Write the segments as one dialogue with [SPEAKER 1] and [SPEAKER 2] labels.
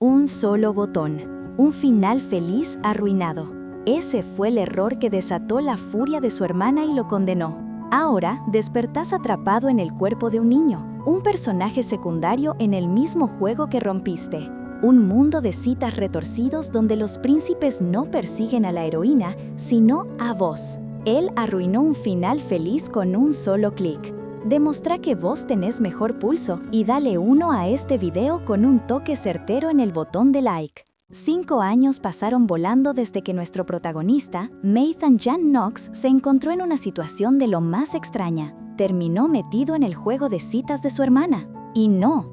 [SPEAKER 1] Un solo botón. Un final feliz arruinado. Ese fue el error que desató la furia de su hermana y lo condenó. Ahora despertás atrapado en el cuerpo de un niño, un personaje secundario en el mismo juego que rompiste. Un mundo de citas retorcidos donde los príncipes no persiguen a la heroína, sino a vos. Él arruinó un final feliz con un solo clic. Demostrá que vos tenés mejor pulso y dale 1 a este video con un toque certero en el botón de like. 5 años pasaron volando desde que nuestro protagonista, Nathan Jan Knox, se encontró en una situación de lo más extraña. Terminó metido en el juego de citas de su hermana. Y no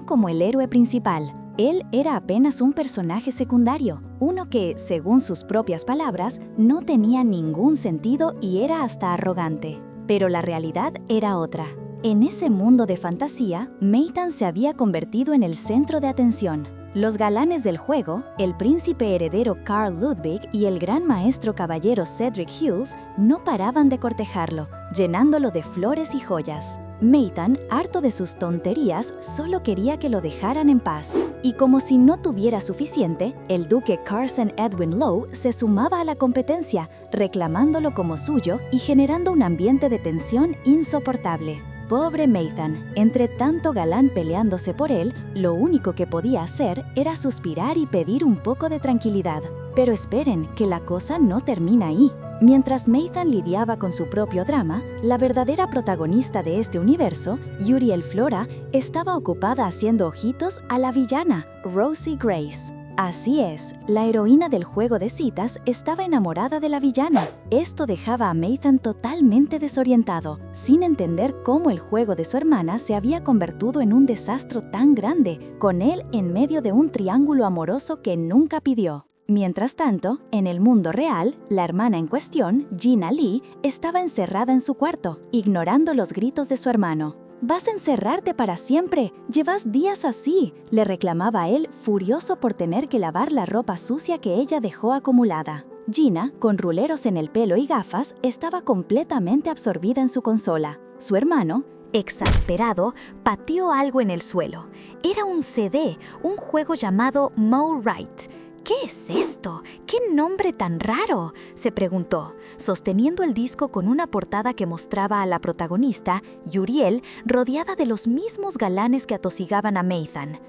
[SPEAKER 1] como el héroe principal. Él era apenas un personaje secundario, uno que, según sus propias palabras, no tenía ningún sentido y era hasta arrogante. Pero la realidad era otra. En ese mundo de fantasía, Nathan se había convertido en el centro de atención. Los galanes del juego, el príncipe heredero Carl Ludwig y el gran maestro caballero Cedric Hughes, no paraban de cortejarlo, llenándolo de flores y joyas. Nathan, harto de sus tonterías, solo quería que lo dejaran en paz. Y como si no tuviera suficiente, el duque Carson Edwin Lowe se sumaba a la competencia, reclamándolo como suyo y generando un ambiente de tensión insoportable. Pobre Nathan, entre tanto galán peleándose por él, lo único que podía hacer era suspirar y pedir un poco de tranquilidad. Pero esperen, que la cosa no termina ahí. Mientras Nathan lidiaba con su propio drama, la verdadera protagonista de este universo, Uriel Flora, estaba ocupada haciendo ojitos a la villana, Rosie Grace. Así es, la heroína del juego de citas estaba enamorada de la villana. Esto dejaba a Nathan totalmente desorientado, sin entender cómo el juego de su hermana se había convertido en un desastre tan grande, con él en medio de un triángulo amoroso que nunca pidió. Mientras tanto, en el mundo real, la hermana en cuestión, Gina Lee, estaba encerrada en su cuarto, ignorando los gritos de su hermano. «Vas a encerrarte para siempre, llevas días así», le reclamaba él, furioso por tener que lavar la ropa sucia que ella dejó acumulada. Gina, con ruleros en el pelo y gafas, estaba completamente absorbida en su consola. Su hermano, exasperado, pateó algo en el suelo. Era un CD, un juego llamado Mo Right. «¿Qué es esto? ¿Qué nombre tan raro?», se preguntó, sosteniendo el disco con una portada que mostraba a la protagonista, Uriel, rodeada de los mismos galanes que atosigaban a Nathan.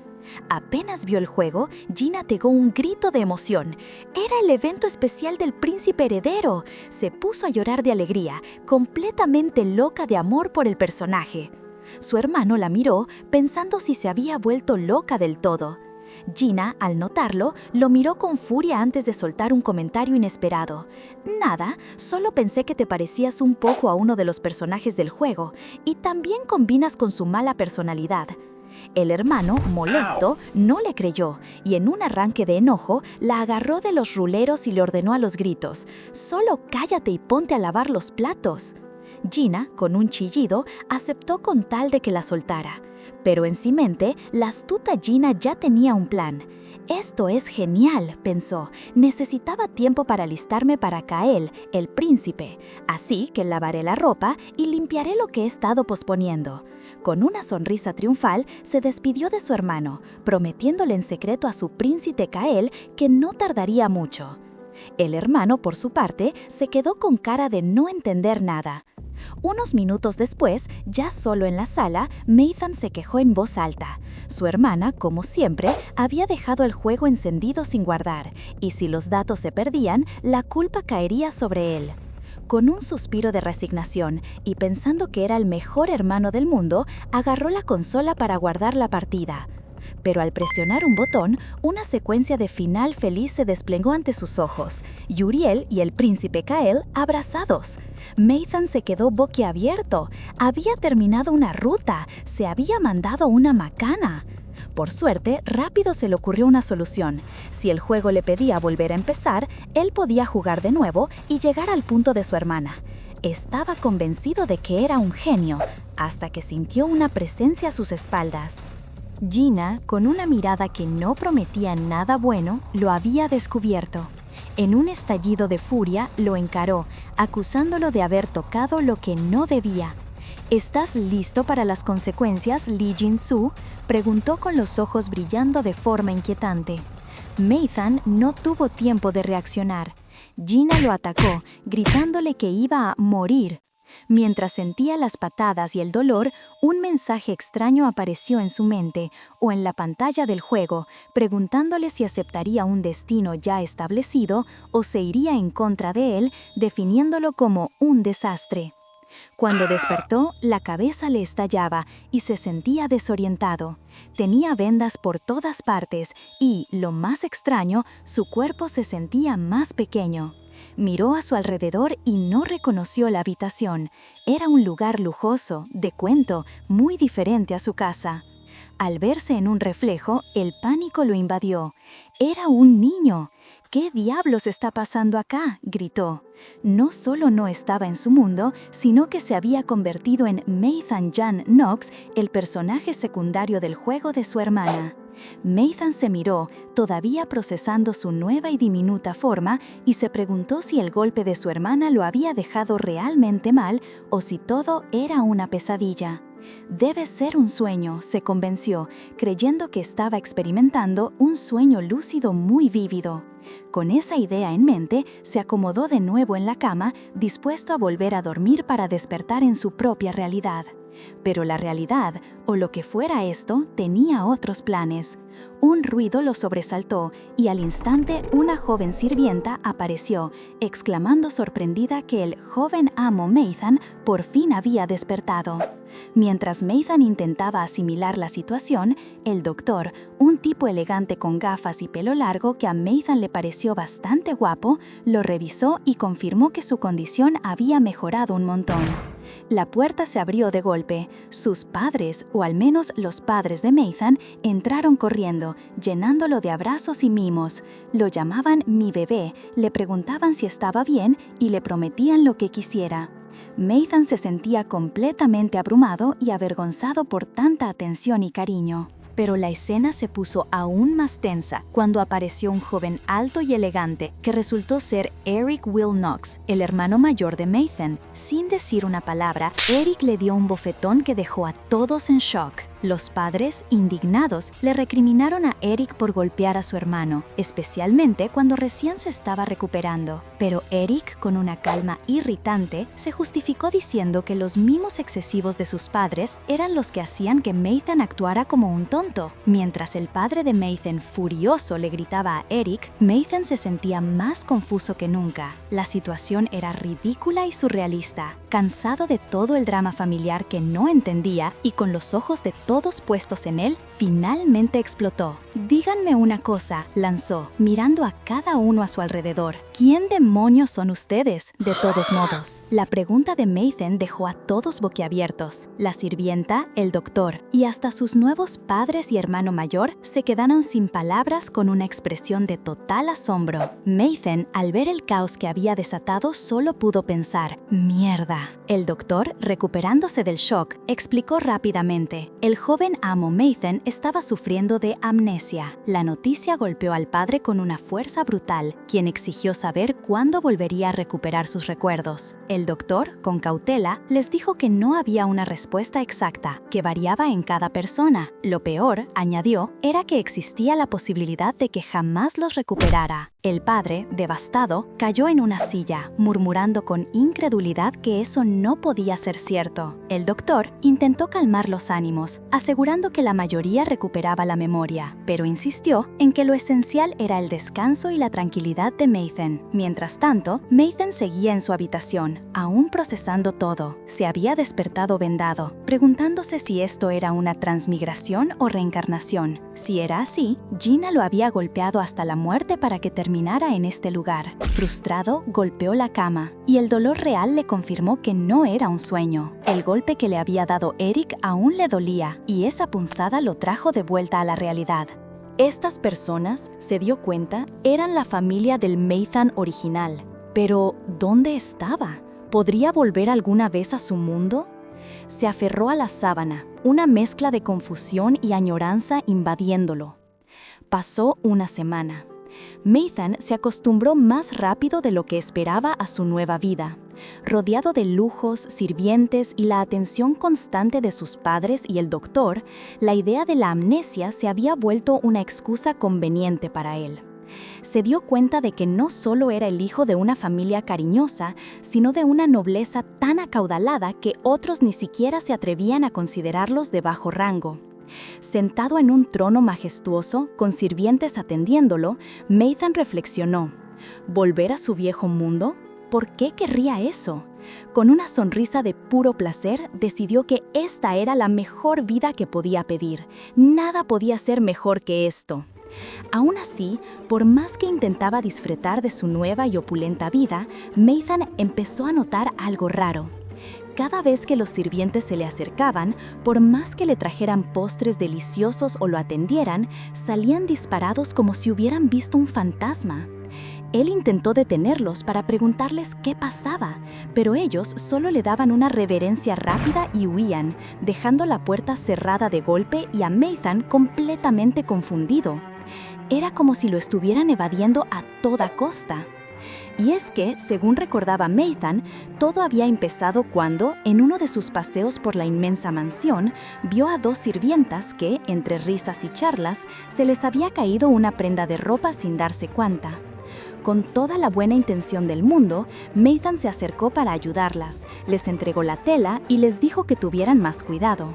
[SPEAKER 1] Apenas vio el juego, Gina pegó un grito de emoción. Era el evento especial del príncipe heredero. Se puso a llorar de alegría, completamente loca de amor por el personaje. Su hermano la miró, pensando si se había vuelto loca del todo. Gina, al notarlo, lo miró con furia antes de soltar un comentario inesperado. «Nada, solo pensé que te parecías un poco a uno de los personajes del juego, y también combinas con su mala personalidad». El hermano, molesto, no le creyó, y en un arranque de enojo, la agarró de los ruleros y le ordenó a los gritos: «Solo cállate y ponte a lavar los platos». Gina, con un chillido, aceptó con tal de que la soltara. Pero en su mente, la astuta Gina ya tenía un plan. «Esto es genial», pensó. «Necesitaba tiempo para alistarme para Kael, el príncipe. Así que lavaré la ropa y limpiaré lo que he estado posponiendo». Con una sonrisa triunfal, se despidió de su hermano, prometiéndole en secreto a su príncipe Kael que no tardaría mucho. El hermano, por su parte, se quedó con cara de no entender nada. Unos minutos después, ya solo en la sala, Nathan se quejó en voz alta. Su hermana, como siempre, había dejado el juego encendido sin guardar, y si los datos se perdían, la culpa caería sobre él. Con un suspiro de resignación y pensando que era el mejor hermano del mundo, agarró la consola para guardar la partida. Pero al presionar un botón, una secuencia de final feliz se desplegó ante sus ojos. Uriel y el príncipe Kael abrazados. Nathan se quedó boquiabierto. Había terminado una ruta, se había mandado una macana. Por suerte, rápido se le ocurrió una solución. Si el juego le pedía volver a empezar, él podía jugar de nuevo y llegar al punto de su hermana. Estaba convencido de que era un genio, hasta que sintió una presencia a sus espaldas. Gina, con una mirada que no prometía nada bueno, lo había descubierto. En un estallido de furia, lo encaró, acusándolo de haber tocado lo que no debía. ¿Estás listo para las consecuencias, Lee Jin-soo?, preguntó con los ojos brillando de forma inquietante. Nathan no tuvo tiempo de reaccionar. Gina lo atacó, gritándole que iba a morir. Mientras sentía las patadas y el dolor, un mensaje extraño apareció en su mente o en la pantalla del juego, preguntándole si aceptaría un destino ya establecido o se iría en contra de él, definiéndolo como un desastre. Cuando despertó, la cabeza le estallaba y se sentía desorientado. Tenía vendas por todas partes y, lo más extraño, su cuerpo se sentía más pequeño. Miró a su alrededor y no reconoció la habitación. Era un lugar lujoso, de cuento, muy diferente a su casa. Al verse en un reflejo, el pánico lo invadió. Era un niño. ¿Qué diablos está pasando acá?, gritó. No solo no estaba en su mundo, sino que se había convertido en Nathan Jan Knox, el personaje secundario del juego de su hermana. Nathan se miró, todavía procesando su nueva y diminuta forma, y se preguntó si el golpe de su hermana lo había dejado realmente mal o si todo era una pesadilla. Debe ser un sueño, se convenció, creyendo que estaba experimentando un sueño lúcido muy vívido. Con esa idea en mente, se acomodó de nuevo en la cama, dispuesto a volver a dormir para despertar en su propia realidad. Pero la realidad, o lo que fuera esto, tenía otros planes. Un ruido lo sobresaltó y al instante una joven sirvienta apareció, exclamando sorprendida que el joven amo Nathan por fin había despertado. Mientras Nathan intentaba asimilar la situación, el doctor, un tipo elegante con gafas y pelo largo que a Nathan le pareció bastante guapo, lo revisó y confirmó que su condición había mejorado un montón. La puerta se abrió de golpe. Sus padres, o al menos los padres de Nathan, entraron corriendo, llenándolo de abrazos y mimos. Lo llamaban mi bebé, le preguntaban si estaba bien y le prometían lo que quisiera. Nathan se sentía completamente abrumado y avergonzado por tanta atención y cariño. Pero la escena se puso aún más tensa cuando apareció un joven alto y elegante que resultó ser Eric Will Knox, el hermano mayor de Nathan. Sin decir una palabra, Eric le dio un bofetón que dejó a todos en shock. Los padres, indignados, le recriminaron a Eric por golpear a su hermano, especialmente cuando recién se estaba recuperando. Pero Eric, con una calma irritante, se justificó diciendo que los mimos excesivos de sus padres eran los que hacían que Nathan actuara como un tonto. Mientras el padre de Nathan, furioso, le gritaba a Eric, Nathan se sentía más confuso que nunca. La situación era ridícula y surrealista. Cansado de todo el drama familiar que no entendía y con los ojos de todos puestos en él, finalmente explotó. «Díganme una cosa», lanzó, mirando a cada uno a su alrededor. «¿Quién demonios son ustedes?» De todos modos, la pregunta de Nathan dejó a todos boquiabiertos. La sirvienta, el doctor y hasta sus nuevos padres y hermano mayor se quedaron sin palabras con una expresión de total asombro. Nathan, al ver el caos que había desatado, solo pudo pensar, «¡Mierda!». El doctor, recuperándose del shock, explicó rápidamente. El joven amo Nathan estaba sufriendo de amnesia. La noticia golpeó al padre con una fuerza brutal, quien exigió saber cuándo volvería a recuperar sus recuerdos. El doctor, con cautela, les dijo que no había una respuesta exacta, que variaba en cada persona. Lo peor, añadió, era que existía la posibilidad de que jamás los recuperara. El padre, devastado, cayó en una silla, murmurando con incredulidad que eso no podía ser cierto. El doctor intentó calmar los ánimos, asegurando que la mayoría recuperaba la memoria, pero insistió en que lo esencial era el descanso y la tranquilidad de Nathan. Mientras tanto, Nathan seguía en su habitación, aún procesando todo. Se había despertado vendado, preguntándose si esto era una transmigración o reencarnación. Si era así, Gina lo había golpeado hasta la muerte para que terminara en este lugar. Frustrado, golpeó la cama, y el dolor real le confirmó que no era un sueño. El golpe que le había dado Eric aún le dolía, y esa punzada lo trajo de vuelta a la realidad. Estas personas, se dio cuenta, eran la familia del Nathan original. Pero, ¿dónde estaba? ¿Podría volver alguna vez a su mundo? Se aferró a la sábana, una mezcla de confusión y añoranza invadiéndolo. Pasó una semana. Nathan se acostumbró más rápido de lo que esperaba a su nueva vida. Rodeado de lujos, sirvientes y la atención constante de sus padres y el doctor, la idea de la amnesia se había vuelto una excusa conveniente para él. Se dio cuenta de que no solo era el hijo de una familia cariñosa, sino de una nobleza tan acaudalada que otros ni siquiera se atrevían a considerarlos de bajo rango. Sentado en un trono majestuoso, con sirvientes atendiéndolo, Nathan reflexionó: ¿volver a su viejo mundo? ¿Por qué querría eso? Con una sonrisa de puro placer, decidió que esta era la mejor vida que podía pedir. Nada podía ser mejor que esto. Aún así, por más que intentaba disfrutar de su nueva y opulenta vida, Nathan empezó a notar algo raro. Cada vez que los sirvientes se le acercaban, por más que le trajeran postres deliciosos o lo atendieran, salían disparados como si hubieran visto un fantasma. Él intentó detenerlos para preguntarles qué pasaba, pero ellos solo le daban una reverencia rápida y huían, dejando la puerta cerrada de golpe y a Nathan completamente confundido. Era como si lo estuvieran evadiendo a toda costa. Y es que, según recordaba Nathan, todo había empezado cuando, en uno de sus paseos por la inmensa mansión, vio a dos sirvientas que, entre risas y charlas, se les había caído una prenda de ropa sin darse cuenta. Con toda la buena intención del mundo, Nathan se acercó para ayudarlas, les entregó la tela y les dijo que tuvieran más cuidado.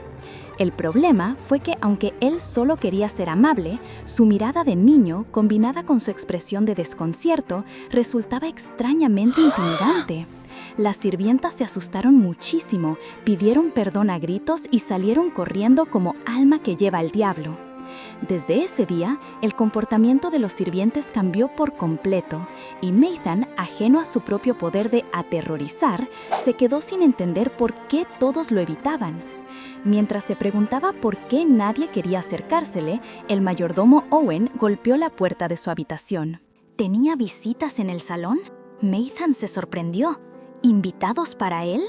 [SPEAKER 1] El problema fue que, aunque él solo quería ser amable, su mirada de niño, combinada con su expresión de desconcierto, resultaba extrañamente intimidante. Las sirvientas se asustaron muchísimo, pidieron perdón a gritos y salieron corriendo como alma que lleva al diablo. Desde ese día, el comportamiento de los sirvientes cambió por completo, y Nathan, ajeno a su propio poder de aterrorizar, se quedó sin entender por qué todos lo evitaban. Mientras se preguntaba por qué nadie quería acercársele, el mayordomo Owen golpeó la puerta de su habitación. ¿Tenía visitas en el salón? Nathan se sorprendió. ¿Invitados para él?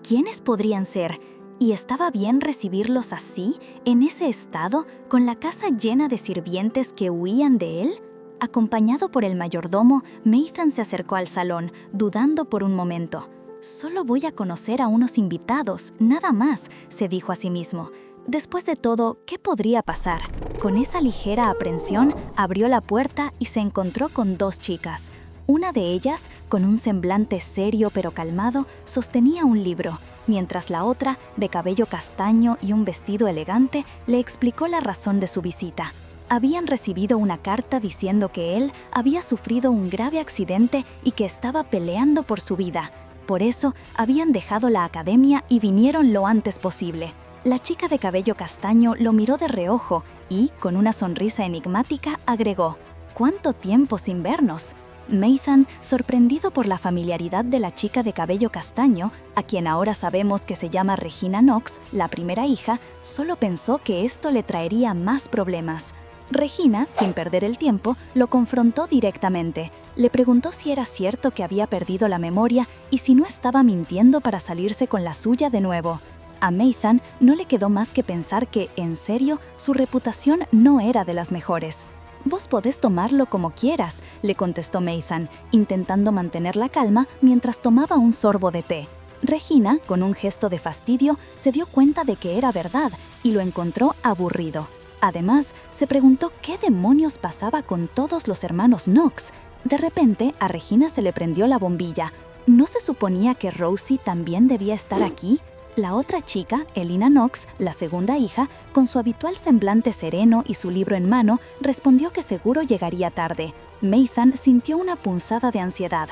[SPEAKER 1] ¿Quiénes podrían ser? ¿Y estaba bien recibirlos así, en ese estado, con la casa llena de sirvientes que huían de él? Acompañado por el mayordomo, Nathan se acercó al salón, dudando por un momento. «Solo voy a conocer a unos invitados, nada más», se dijo a sí mismo. Después de todo, ¿qué podría pasar? Con esa ligera aprensión, abrió la puerta y se encontró con dos chicas. Una de ellas, con un semblante serio pero calmado, sostenía un libro, mientras la otra, de cabello castaño y un vestido elegante, le explicó la razón de su visita. Habían recibido una carta diciendo que él había sufrido un grave accidente y que estaba peleando por su vida. Por eso, habían dejado la academia y vinieron lo antes posible. La chica de cabello castaño lo miró de reojo y, con una sonrisa enigmática, agregó: «¿Cuánto tiempo sin vernos?». Nathan, sorprendido por la familiaridad de la chica de cabello castaño, a quien ahora sabemos que se llama Regina Knox, la primera hija, solo pensó que esto le traería más problemas. Regina, sin perder el tiempo, lo confrontó directamente. Le preguntó si era cierto que había perdido la memoria y si no estaba mintiendo para salirse con la suya de nuevo. A Nathan no le quedó más que pensar que, en serio, su reputación no era de las mejores. «Vos podés tomarlo como quieras», le contestó Nathan, intentando mantener la calma mientras tomaba un sorbo de té. Regina, con un gesto de fastidio, se dio cuenta de que era verdad y lo encontró aburrido. Además, se preguntó qué demonios pasaba con todos los hermanos Knox. De repente, a Regina se le prendió la bombilla. ¿No se suponía que Rosie también debía estar aquí? La otra chica, Elina Knox, la segunda hija, con su habitual semblante sereno y su libro en mano, respondió que seguro llegaría tarde. Nathan sintió una punzada de ansiedad.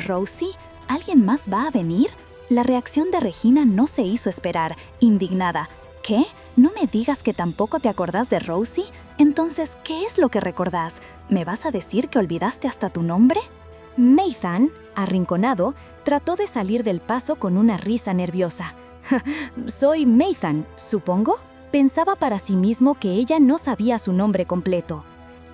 [SPEAKER 1] ¿Rosie? ¿Alguien más va a venir? La reacción de Regina no se hizo esperar, indignada. ¿Qué? ¿No me digas que tampoco te acordás de Rosie? Entonces, ¿qué es lo que recordás? ¿Me vas a decir que olvidaste hasta tu nombre? Nathan, arrinconado, trató de salir del paso con una risa nerviosa. «Soy Nathan, supongo», pensaba para sí mismo que ella no sabía su nombre completo.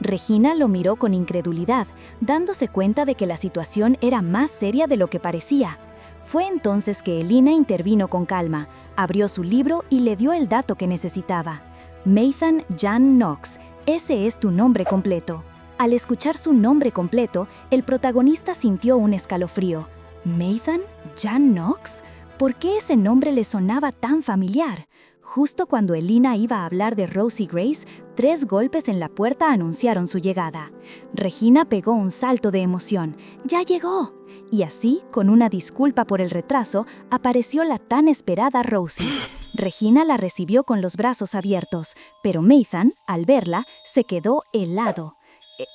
[SPEAKER 1] Regina lo miró con incredulidad, dándose cuenta de que la situación era más seria de lo que parecía. Fue entonces que Elina intervino con calma, abrió su libro y le dio el dato que necesitaba. «Nathan Jan Knox, ese es tu nombre completo». Al escuchar su nombre completo, el protagonista sintió un escalofrío. ¿Nathan Jan Knox? ¿Por qué ese nombre le sonaba tan familiar? Justo cuando Elina iba a hablar de Rosie Grace, 3 golpes en la puerta anunciaron su llegada. Regina pegó un salto de emoción. ¡Ya llegó! Y así, con una disculpa por el retraso, apareció la tan esperada Rosie. Regina la recibió con los brazos abiertos, pero Nathan, al verla, se quedó helado.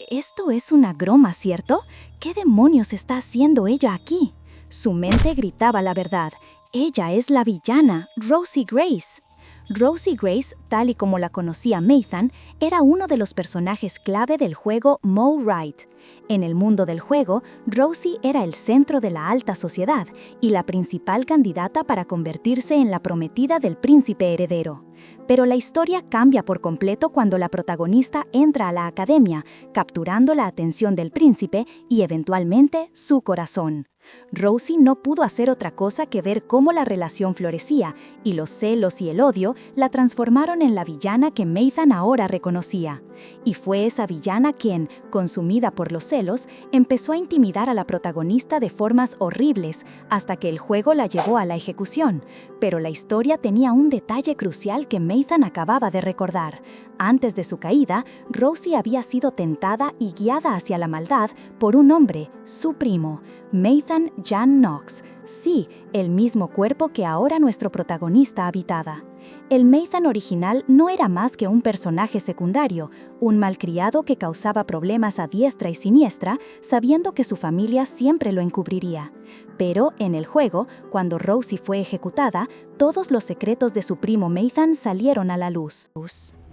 [SPEAKER 1] «Esto es una broma, ¿cierto? ¿Qué demonios está haciendo ella aquí?» Su mente gritaba la verdad. Ella es la villana, Rosie Grace. Rosie Grace, tal y como la conocía Nathan, era uno de los personajes clave del juego Moe Wright. En el mundo del juego, Rosie era el centro de la alta sociedad y la principal candidata para convertirse en la prometida del príncipe heredero. Pero la historia cambia por completo cuando la protagonista entra a la academia, capturando la atención del príncipe y eventualmente su corazón. Rosie no pudo hacer otra cosa que ver cómo la relación florecía, y los celos y el odio la transformaron en la villana que Nathan ahora reconocía. Y fue esa villana quien, consumida por los celos, empezó a intimidar a la protagonista de formas horribles hasta que el juego la llevó a la ejecución. Pero la historia tenía un detalle crucial que Nathan acababa de recordar. Antes de su caída, Rosie había sido tentada y guiada hacia la maldad por un hombre, su primo, Nathan Jan Knox. Sí, el mismo cuerpo que ahora nuestro protagonista habitaba. El Nathan original no era más que un personaje secundario, un malcriado que causaba problemas a diestra y siniestra, sabiendo que su familia siempre lo encubriría. Pero, en el juego, cuando Rosie fue ejecutada, todos los secretos de su primo Nathan salieron a la luz.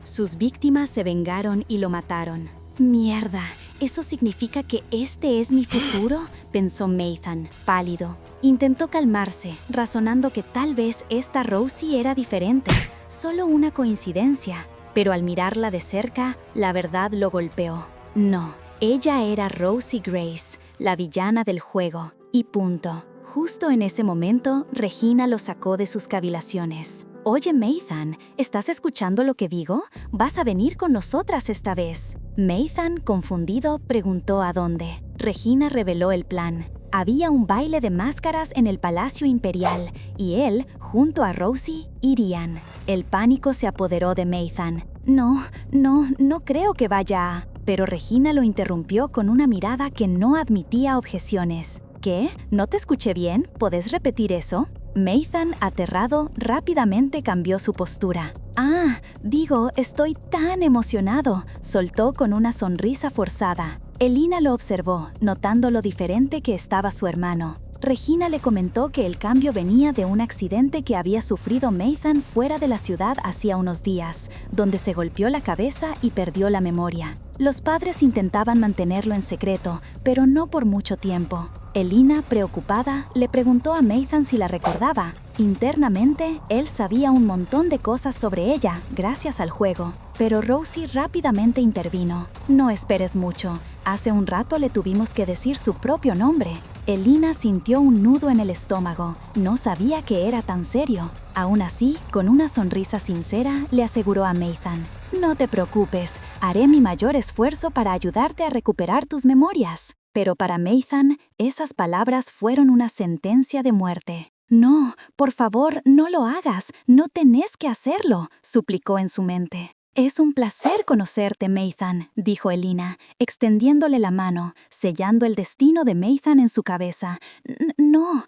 [SPEAKER 1] Sus víctimas se vengaron y lo mataron. «Mierda, ¿eso significa que este es mi futuro?», pensó Nathan, pálido. Intentó calmarse, razonando que tal vez esta Rosie era diferente, solo una coincidencia. Pero al mirarla de cerca, la verdad lo golpeó. No, ella era Rosie Grace, la villana del juego, y punto. Justo en ese momento, Regina lo sacó de sus cavilaciones. «Oye, Nathan, ¿estás escuchando lo que digo? Vas a venir con nosotras esta vez». Nathan, confundido, preguntó a dónde. Regina reveló el plan. Había un baile de máscaras en el Palacio Imperial, y él, junto a Rosie, irían. El pánico se apoderó de Nathan. No creo que vaya a... Pero Regina lo interrumpió con una mirada que no admitía objeciones. «¿Qué? ¿No te escuché bien? ¿Podés repetir eso?» Nathan, aterrado, rápidamente cambió su postura. Estoy tan emocionado», soltó con una sonrisa forzada. Elina lo observó, notando lo diferente que estaba su hermano. Regina le comentó que el cambio venía de un accidente que había sufrido Nathan fuera de la ciudad hacía unos días, donde se golpeó la cabeza y perdió la memoria. Los padres intentaban mantenerlo en secreto, pero no por mucho tiempo. Elina, preocupada, le preguntó a Nathan si la recordaba. Internamente, él sabía un montón de cosas sobre ella, gracias al juego. Pero Rosie rápidamente intervino. «No esperes mucho. Hace un rato le tuvimos que decir su propio nombre». Elina sintió un nudo en el estómago. No sabía que era tan serio. Aún así, con una sonrisa sincera, le aseguró a Nathan: «No te preocupes, haré mi mayor esfuerzo para ayudarte a recuperar tus memorias». Pero para Nathan, esas palabras fueron una sentencia de muerte. «No, por favor, no lo hagas, no tenés que hacerlo», suplicó en su mente. «Es un placer conocerte, Nathan», dijo Elina, extendiéndole la mano, sellando el destino de Nathan en su cabeza. No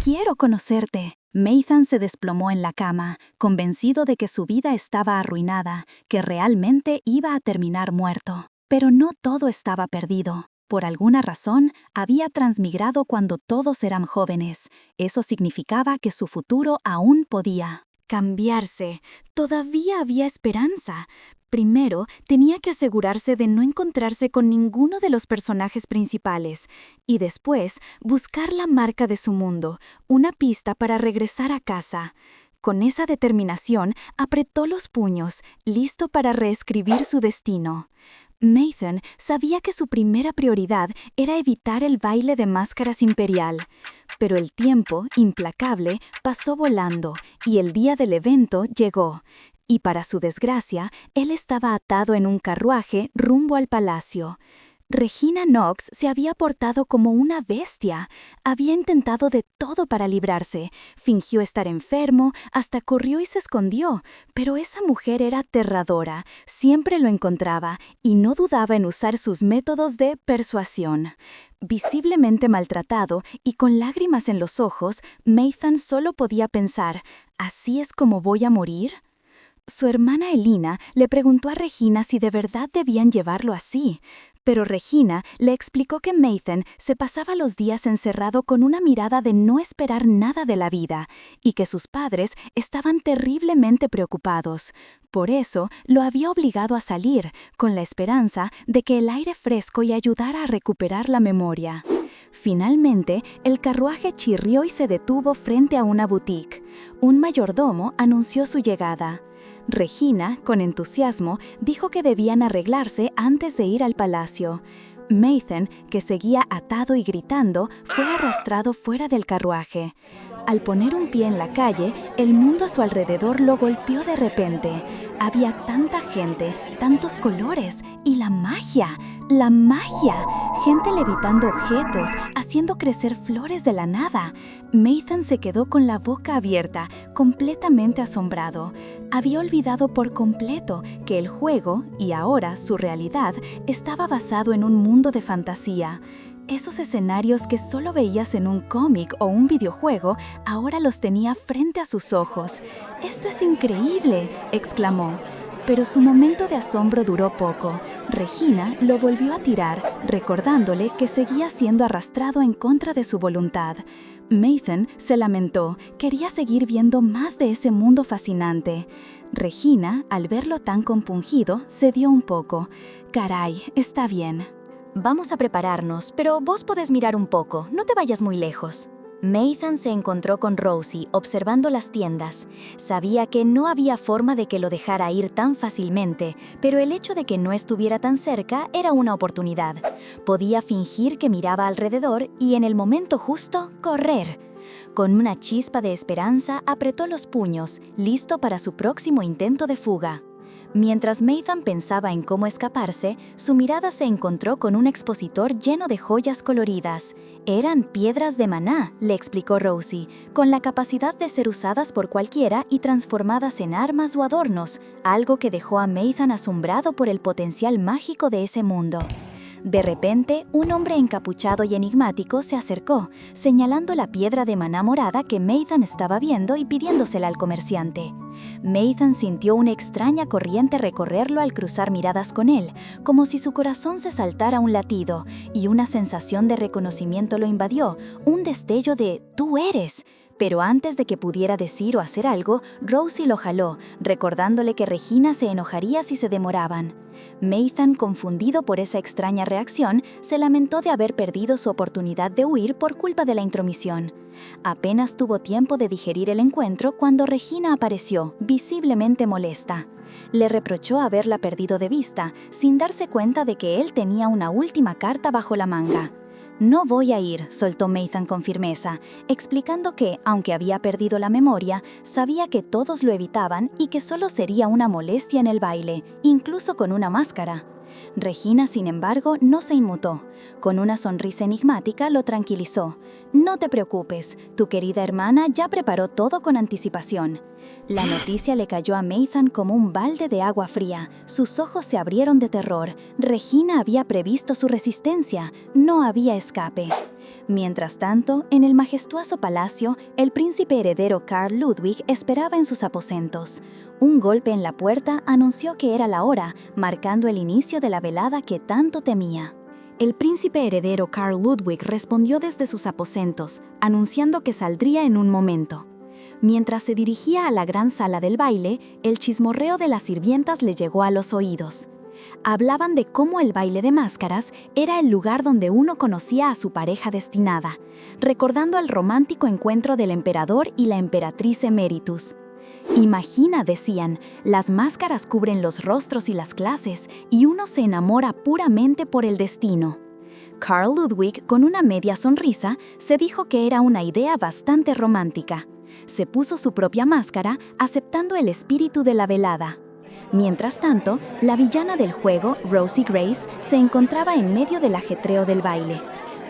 [SPEAKER 1] quiero conocerte». Nathan se desplomó en la cama, convencido de que su vida estaba arruinada, que realmente iba a terminar muerto. Pero no todo estaba perdido. Por alguna razón, había transmigrado cuando todos eran jóvenes. Eso significaba que su futuro aún podía cambiarse. Todavía había esperanza. Primero, tenía que asegurarse de no encontrarse con ninguno de los personajes principales, y después, buscar la marca de su mundo, una pista para regresar a casa. Con esa determinación, apretó los puños, listo para reescribir su destino. Nathan sabía que su primera prioridad era evitar el baile de máscaras imperial. Pero el tiempo, implacable, pasó volando, y el día del evento llegó. Y para su desgracia, él estaba atado en un carruaje rumbo al palacio. Regina Knox se había portado como una bestia. Había intentado de todo para librarse. Fingió estar enfermo, hasta corrió y se escondió. Pero esa mujer era aterradora. Siempre lo encontraba y no dudaba en usar sus métodos de persuasión. Visiblemente maltratado y con lágrimas en los ojos, Nathan solo podía pensar, ¿así es como voy a morir? Su hermana Elina le preguntó a Regina si de verdad debían llevarlo así, pero Regina le explicó que Nathan se pasaba los días encerrado con una mirada de no esperar nada de la vida y que sus padres estaban terriblemente preocupados. Por eso lo había obligado a salir, con la esperanza de que el aire fresco y ayudara a recuperar la memoria. Finalmente, el carruaje chirrió y se detuvo frente a una boutique. Un mayordomo anunció su llegada. Regina, con entusiasmo, dijo que debían arreglarse antes de ir al palacio. Nathan, que seguía atado y gritando, fue arrastrado fuera del carruaje. Al poner un pie en la calle, el mundo a su alrededor lo golpeó de repente. Había tanta gente, tantos colores y la magia. Gente levitando objetos, haciendo crecer flores de la nada. Nathan se quedó con la boca abierta, completamente asombrado. Había olvidado por completo que el juego, y ahora su realidad, estaba basado en un mundo de fantasía. Esos escenarios que solo veías en un cómic o un videojuego, ahora los tenía frente a sus ojos. «¡Esto es increíble!», exclamó. Pero su momento de asombro duró poco. Regina lo volvió a tirar, recordándole que seguía siendo arrastrado en contra de su voluntad. Nathan se lamentó, quería seguir viendo más de ese mundo fascinante. Regina, al verlo tan compungido, cedió un poco. «Caray, está bien». «Vamos a prepararnos, pero vos podés mirar un poco, no te vayas muy lejos». Nathan se encontró con Rosie observando las tiendas. Sabía que no había forma de que lo dejara ir tan fácilmente, pero el hecho de que no estuviera tan cerca era una oportunidad. Podía fingir que miraba alrededor y en el momento justo, correr. Con una chispa de esperanza apretó los puños, listo para su próximo intento de fuga. Mientras Nathan pensaba en cómo escaparse, su mirada se encontró con un expositor lleno de joyas coloridas. Eran piedras de maná, le explicó Rosie, con la capacidad de ser usadas por cualquiera y transformadas en armas o adornos, algo que dejó a Nathan asombrado por el potencial mágico de ese mundo. De repente, un hombre encapuchado y enigmático se acercó, señalando la piedra de maná morada que Nathan estaba viendo y pidiéndosela al comerciante. Nathan sintió una extraña corriente recorrerlo al cruzar miradas con él, como si su corazón se saltara un latido, y una sensación de reconocimiento lo invadió, un destello de «¡tú eres!». Pero antes de que pudiera decir o hacer algo, Rosie lo jaló, recordándole que Regina se enojaría si se demoraban. Nathan, confundido por esa extraña reacción, se lamentó de haber perdido su oportunidad de huir por culpa de la intromisión. Apenas tuvo tiempo de digerir el encuentro cuando Regina apareció, visiblemente molesta. Le reprochó haberla perdido de vista, sin darse cuenta de que él tenía una última carta bajo la manga. «No voy a ir», soltó Nathan con firmeza, explicando que, aunque había perdido la memoria, sabía que todos lo evitaban y que solo sería una molestia en el baile, incluso con una máscara. Regina, sin embargo, no se inmutó. Con una sonrisa enigmática lo tranquilizó. «No te preocupes, tu querida hermana ya preparó todo con anticipación». La noticia le cayó a Nathan como un balde de agua fría. Sus ojos se abrieron de terror. Regina había previsto su resistencia. No había escape. Mientras tanto, en el majestuoso palacio, el príncipe heredero Carl Ludwig esperaba en sus aposentos. Un golpe en la puerta anunció que era la hora, marcando el inicio de la velada que tanto temía. El príncipe heredero Carl Ludwig respondió desde sus aposentos, anunciando que saldría en un momento. Mientras se dirigía a la gran sala del baile, el chismorreo de las sirvientas le llegó a los oídos. Hablaban de cómo el baile de máscaras era el lugar donde uno conocía a su pareja destinada, recordando el romántico encuentro del emperador y la emperatriz emeritus. «Imagina», decían, «las máscaras cubren los rostros y las clases, y uno se enamora puramente por el destino». Carl Ludwig, con una media sonrisa, se dijo que era una idea bastante romántica. Se puso su propia máscara, aceptando el espíritu de la velada. Mientras tanto, la villana del juego, Rosie Grace, se encontraba en medio del ajetreo del baile.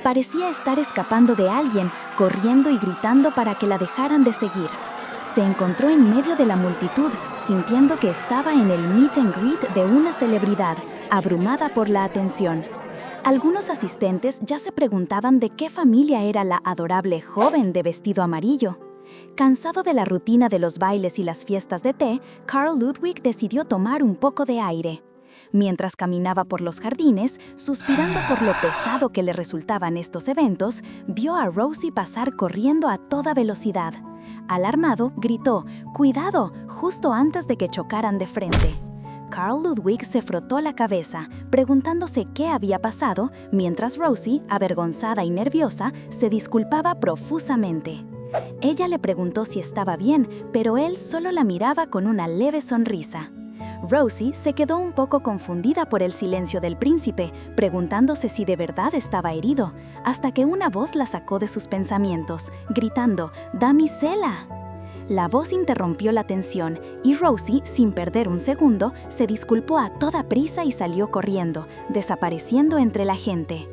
[SPEAKER 1] Parecía estar escapando de alguien, corriendo y gritando para que la dejaran de seguir. Se encontró en medio de la multitud, sintiendo que estaba en el meet and greet de una celebridad, abrumada por la atención. Algunos asistentes ya se preguntaban de qué familia era la adorable joven de vestido amarillo. Cansado de la rutina de los bailes y las fiestas de té, Carl Ludwig decidió tomar un poco de aire. Mientras caminaba por los jardines, suspirando por lo pesado que le resultaban estos eventos, vio a Rosie pasar corriendo a toda velocidad. Alarmado, gritó, ¡cuidado!, justo antes de que chocaran de frente. Carl Ludwig se frotó la cabeza, preguntándose qué había pasado, mientras Rosie, avergonzada y nerviosa, se disculpaba profusamente. Ella le preguntó si estaba bien, pero él solo la miraba con una leve sonrisa. Rosie se quedó un poco confundida por el silencio del príncipe, preguntándose si de verdad estaba herido, hasta que una voz la sacó de sus pensamientos, gritando, «¡Damisela!». La voz interrumpió la tensión y Rosie, sin perder un segundo, se disculpó a toda prisa y salió corriendo, desapareciendo entre la gente.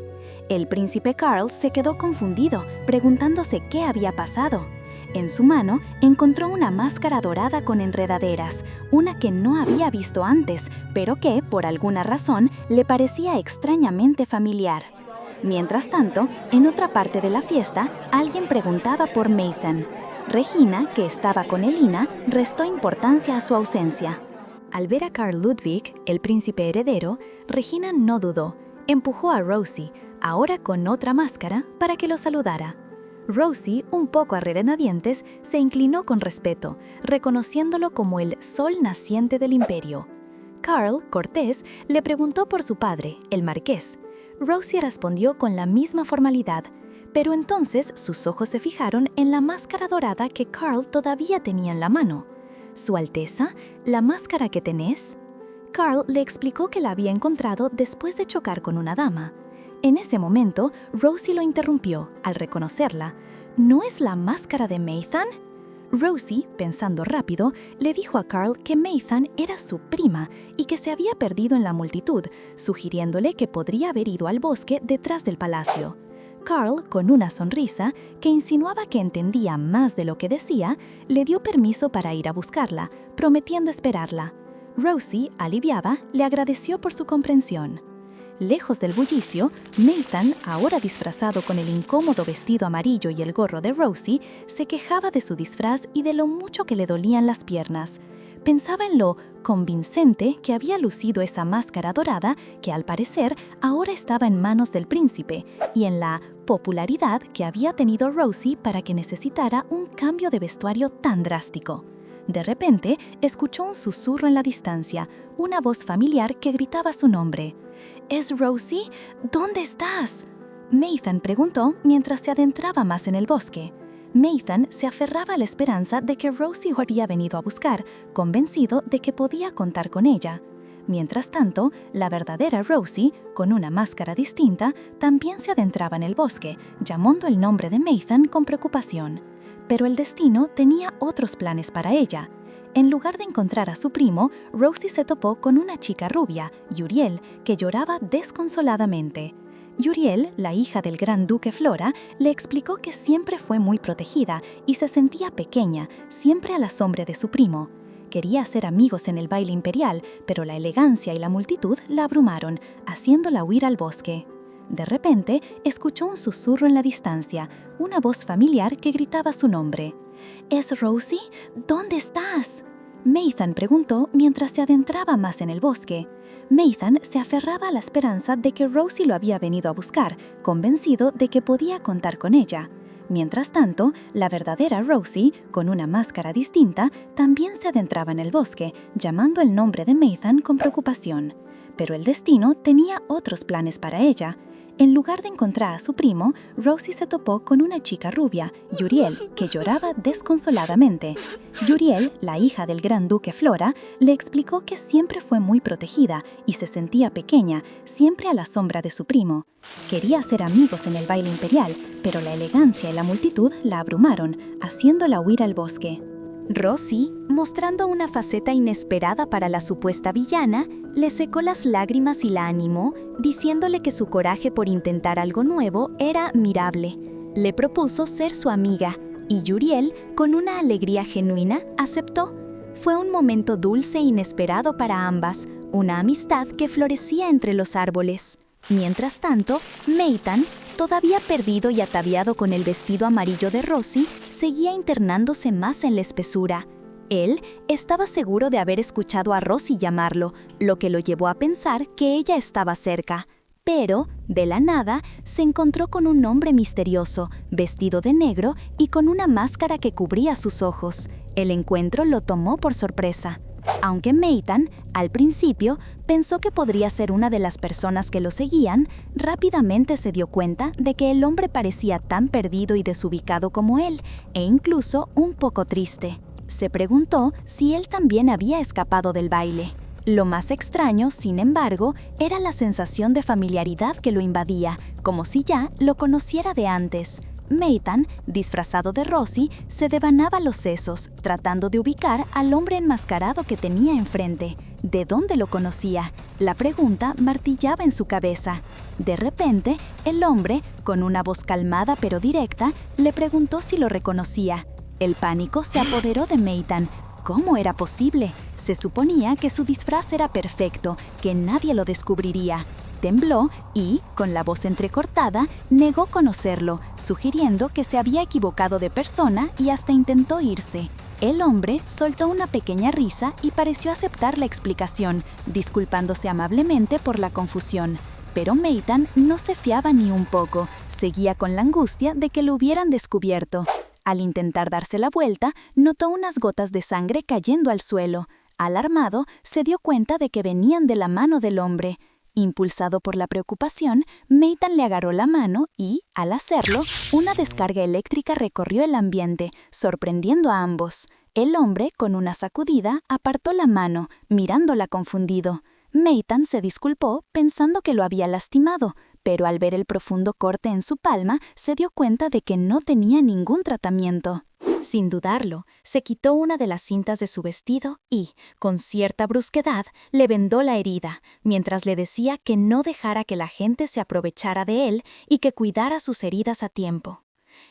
[SPEAKER 1] El príncipe Carl se quedó confundido, preguntándose qué había pasado. En su mano encontró una máscara dorada con enredaderas, una que no había visto antes, pero que, por alguna razón, le parecía extrañamente familiar. Mientras tanto, en otra parte de la fiesta, alguien preguntaba por Nathan. Regina, que estaba con Elina, restó importancia a su ausencia. Al ver a Carl Ludwig, el príncipe heredero, Regina no dudó. Empujó a Rosie, ahora con otra máscara, para que lo saludara. Rosie, un poco a regañadientes, se inclinó con respeto, reconociéndolo como el sol naciente del imperio. Carl, cortés, le preguntó por su padre, el marqués. Rosie respondió con la misma formalidad, pero entonces sus ojos se fijaron en la máscara dorada que Carl todavía tenía en la mano. «¿Su Alteza? ¿La máscara que tenés?». Carl le explicó que la había encontrado después de chocar con una dama. En ese momento, Rosie lo interrumpió al reconocerla. «¿No es la máscara de Nathan?». Rosie, pensando rápido, le dijo a Carl que Nathan era su prima y que se había perdido en la multitud, sugiriéndole que podría haber ido al bosque detrás del palacio. Carl, con una sonrisa que insinuaba que entendía más de lo que decía, le dio permiso para ir a buscarla, prometiendo esperarla. Rosie, aliviada, le agradeció por su comprensión. Lejos del bullicio, Nathan, ahora disfrazado con el incómodo vestido amarillo y el gorro de Rosie, se quejaba de su disfraz y de lo mucho que le dolían las piernas. Pensaba en lo convincente que había lucido esa máscara dorada que, al parecer, ahora estaba en manos del príncipe, y en la popularidad que había tenido Rosie para que necesitara un cambio de vestuario tan drástico. De repente, escuchó un susurro en la distancia, una voz familiar que gritaba su nombre. «¿Es Rosie? ¿Dónde estás?». Nathan preguntó mientras se adentraba más en el bosque. Nathan se aferraba a la esperanza de que Rosie lo había venido a buscar, convencido de que podía contar con ella. Mientras tanto, la verdadera Rosie, con una máscara distinta, también se adentraba en el bosque, llamando el nombre de Nathan con preocupación. Pero el destino tenía otros planes para ella. En lugar de encontrar a su primo, Rosie se topó con una chica rubia, Uriel, que lloraba desconsoladamente. Uriel, la hija del gran duque Flora, le explicó que siempre fue muy protegida y se sentía pequeña, siempre a la sombra de su primo. Quería hacer amigos en el baile imperial, pero la elegancia y la multitud la abrumaron, haciéndola huir al bosque. De repente, escuchó un susurro en la distancia, una voz familiar que gritaba su nombre. «¿Es Rosie? ¿Dónde estás?». Nathan preguntó mientras se adentraba más en el bosque. Nathan se aferraba a la esperanza de que Rosie lo había venido a buscar, convencido de que podía contar con ella. Mientras tanto, la verdadera Rosie, con una máscara distinta, también se adentraba en el bosque, llamando el nombre de Nathan con preocupación. Pero el destino tenía otros planes para ella. En lugar de encontrar a su primo, Rosie se topó con una chica rubia, Uriel, que lloraba desconsoladamente. Uriel, la hija del gran duque Flora, le explicó que siempre fue muy protegida y se sentía pequeña, siempre a la sombra de su primo. Quería hacer amigos en el baile imperial, pero la elegancia y la multitud la abrumaron, haciéndola huir al bosque. Rosie, mostrando una faceta inesperada para la supuesta villana, le secó las lágrimas y la animó, diciéndole que su coraje por intentar algo nuevo era admirable. Le propuso ser su amiga, y Yuriel, con una alegría genuina, aceptó. Fue un momento dulce e inesperado para ambas, una amistad que florecía entre los árboles. Mientras tanto, Meitan, todavía perdido y ataviado con el vestido amarillo de Rosie, seguía internándose más en la espesura. Él estaba seguro de haber escuchado a Rosie llamarlo, lo que lo llevó a pensar que ella estaba cerca. Pero, de la nada, se encontró con un hombre misterioso, vestido de negro y con una máscara que cubría sus ojos. El encuentro lo tomó por sorpresa. Aunque Meitan, al principio, pensó que podría ser una de las personas que lo seguían, rápidamente se dio cuenta de que el hombre parecía tan perdido y desubicado como él, e incluso un poco triste. Se preguntó si él también había escapado del baile. Lo más extraño, sin embargo, era la sensación de familiaridad que lo invadía, como si ya lo conociera de antes. Meitan, disfrazado de Rosie, se devanaba los sesos, tratando de ubicar al hombre enmascarado que tenía enfrente. ¿De dónde lo conocía? La pregunta martillaba en su cabeza. De repente, el hombre, con una voz calmada pero directa, le preguntó si lo reconocía. El pánico se apoderó de Meitan. ¿Cómo era posible? Se suponía que su disfraz era perfecto, que nadie lo descubriría. Tembló y, con la voz entrecortada, negó conocerlo, sugiriendo que se había equivocado de persona y hasta intentó irse. El hombre soltó una pequeña risa y pareció aceptar la explicación, disculpándose amablemente por la confusión. Pero Meitan no se fiaba ni un poco, seguía con la angustia de que lo hubieran descubierto. Al intentar darse la vuelta, notó unas gotas de sangre cayendo al suelo. Alarmado, se dio cuenta de que venían de la mano del hombre. Impulsado por la preocupación, Meitan le agarró la mano y, al hacerlo, una descarga eléctrica recorrió el ambiente, sorprendiendo a ambos. El hombre, con una sacudida, apartó la mano, mirándola confundido. Meitan se disculpó pensando que lo había lastimado, pero al ver el profundo corte en su palma, se dio cuenta de que no tenía ningún tratamiento. Sin dudarlo, se quitó una de las cintas de su vestido y, con cierta brusquedad, le vendó la herida, mientras le decía que no dejara que la gente se aprovechara de él y que cuidara sus heridas a tiempo.